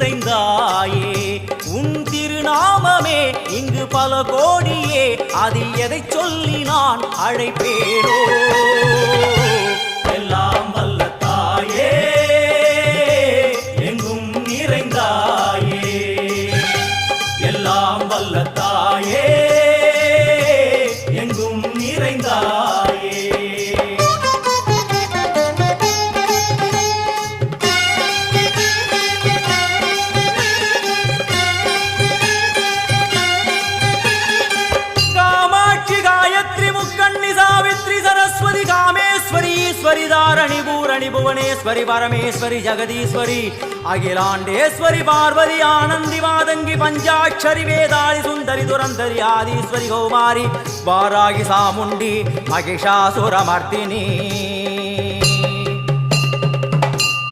நிறைந்தாயே. உன் திருநாமமே இங்கு பல கோடியே, அது எதை சொல்லி நான் அழைப்பேனோ. எல்லாம் வல்ல தாயே எங்கும் நிறைந்தாயே, எல்லாம் வல்ல தாயே எங்கும் நிறைந்தாயே. कामेश्वरी दारणि भूरणि भुवनेश्वरी परमेश्वरी जगदीश्वरी अखिलांडेश्वरी पार्वती आनंदी मादंगी पंचाक्षरी वेदाली सुंदरी दुरंधरी आदीश्वरी कौमारी वारागी सामुंडी महिषासुरमर्दिनी.